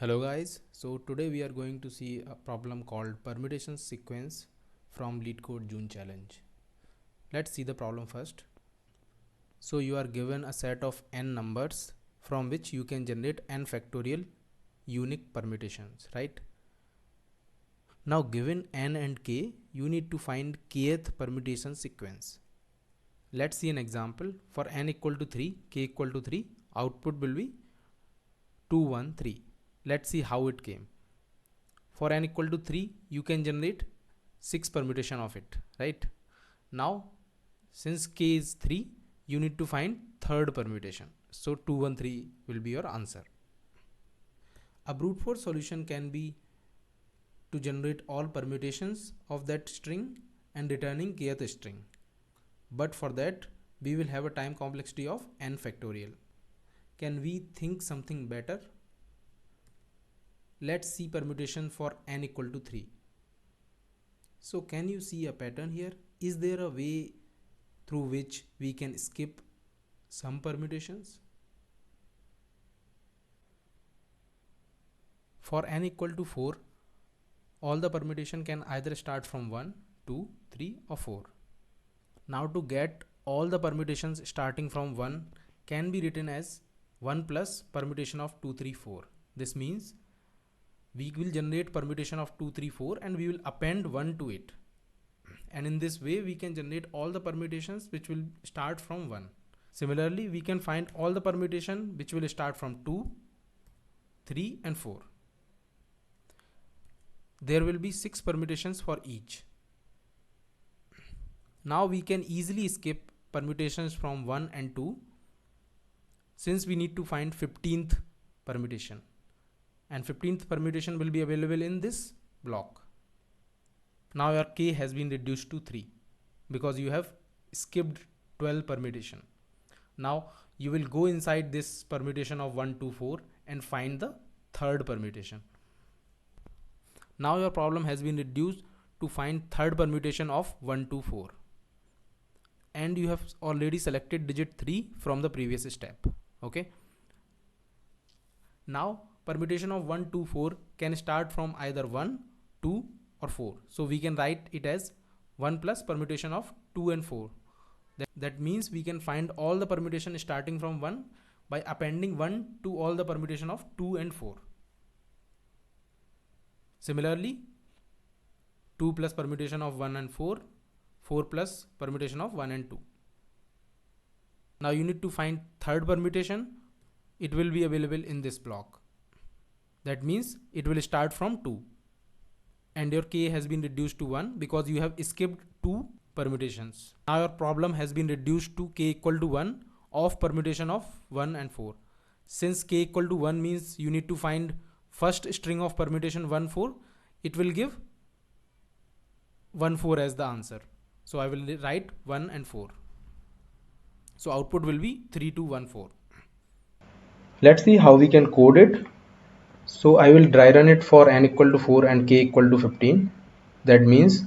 Hello guys, so today we are going to see a problem called permutation sequence from LeetCode June challenge. Let's see the problem first. So you are given a set of n numbers from which you can generate n factorial unique permutations, right? Now given n and k, you need to find kth permutation sequence. Let's see an example. For n equal to 3, k equal to 3, output will be 2, 1, 3. Let's see how it came. For n equal to 3, you can generate 6 permutation of it, right? Now, since k is 3, you need to find third permutation. So 213 will be your answer. A brute force solution can be to generate all permutations of that string and returning kth string. But for that, we will have a time complexity of n factorial. Can we think something better? Let's see permutation for n equal to 3. So can you see a pattern here? Is there a way through which we can skip some permutations? For n equal to 4, all the permutation can either start from 1, 2, 3 or 4. Now to get all the permutations starting from 1 can be written as 1 plus permutation of 2, 3, 4. This means we will generate permutation of 2, 3, 4 and we will append 1 to it. And in this way we can generate all the permutations which will start from 1. Similarly, we can find all the permutation which will start from 2, 3 and 4. There will be 6 permutations for each. Now we can easily skip permutations from 1 and 2 since we need to find 15th permutation. And 15th permutation will be available in this block. Now your k has been reduced to 3 because you have skipped 12 permutation. Now you will go inside this permutation of 1, 2, 4 and find the third permutation. Now your problem has been reduced to find third permutation of 1, 2, 4. And you have already selected digit 3 from the previous step. Okay. Now permutation of 1, 2, 4 can start from either 1, 2 or 4. So we can write it as 1 plus permutation of 2 and 4. That means we can find all the permutation starting from 1 by appending 1 to all the permutation of 2 and 4. Similarly, 2 plus permutation of 1 and 4, 4 plus permutation of 1 and 2. Now you need to find third permutation. It will be available in this block. That means it will start from 2. And your k has been reduced to 1 because you have skipped 2 permutations. Now your problem has been reduced to k equal to 1 of permutation of 1 and 4. Since k equal to 1 means you need to find first string of permutation 1, 4, it will give 1, 4 as the answer. So I will write 1 and 4. So output will be 3, 2, 1, 4. Let's see how we can code it. So I will dry run it for n equal to 4 and k equal to 15. That means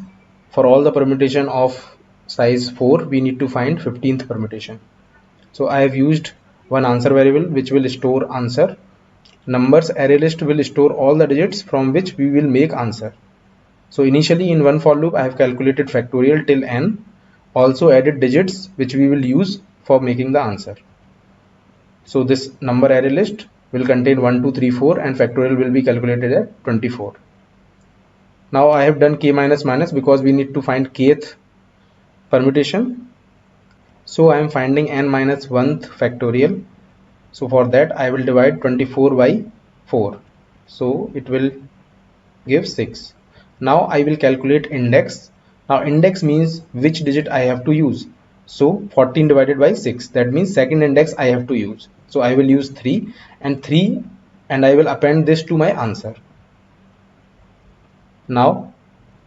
for all the permutation of size 4, we need to find 15th permutation. So I have used one answer variable which will store answer. Numbers array list will store all the digits from which we will make answer. So initially in one for loop I have calculated factorial till n, also added digits which we will use for making the answer. So this number array list will contain 1, 2, 3, 4 and factorial will be calculated at 24. Now I have done k minus minus because we need to find kth permutation. So I am finding n minus 1th factorial. So for that I will divide 24 by 4. So it will give 6. Now I will calculate index. Now index means which digit I have to use. So 14 divided by 6, that means second index I have to use. So I will use 3 and I will append this to my answer. Now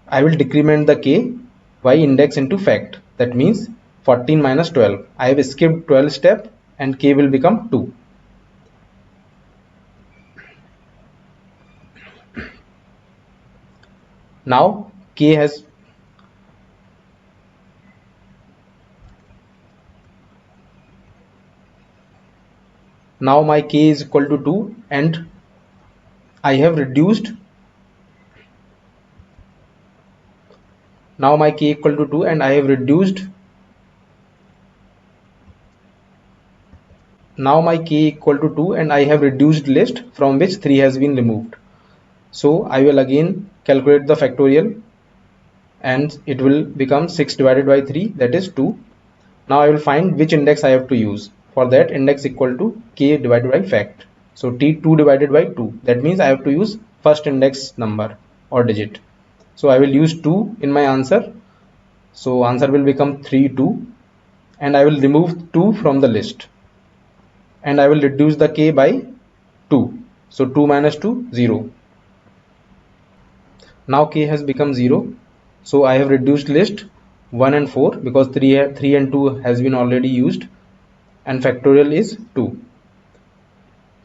I will decrement the k by index into fact. That means 14 minus 12. I have skipped 12 step and k will become 2. Now k has now my k is equal to 2 and I have reduced. Now my k equal to 2 and I have reduced. Now my k equal to 2 and I have reduced list from which 3 has been removed. So I will again calculate the factorial and it will become 6 divided by 3, that is 2. Now I will find which index I have to use. For that, index equal to k divided by fact. So t2 divided by 2, that means I have to use first index number or digit. So I will use 2 in my answer. So answer will become 3 2 and I will remove 2 from the list and I will reduce the k by 2. So 2 minus 2, 0. Now k has become 0. So I have reduced list 1 and 4 because 3 and 2 has been already used and factorial is 2.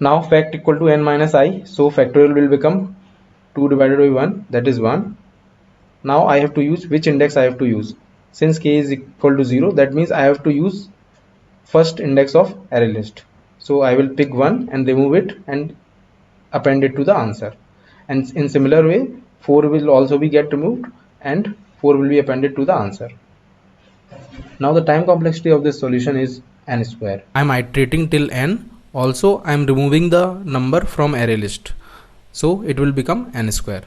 Now fact equal to n minus I. So factorial will become 2 divided by 1, that is 1. Now I have to use which index I have to use. Since k is equal to 0, that means I have to use first index of array list. So I will pick 1 and remove it and append it to the answer. And in similar way, 4 will also be get removed and 4 will be appended to the answer. Now the time complexity of this solution is n square. I'm iterating till n. Also, I'm removing the number from array list. So it will become n square.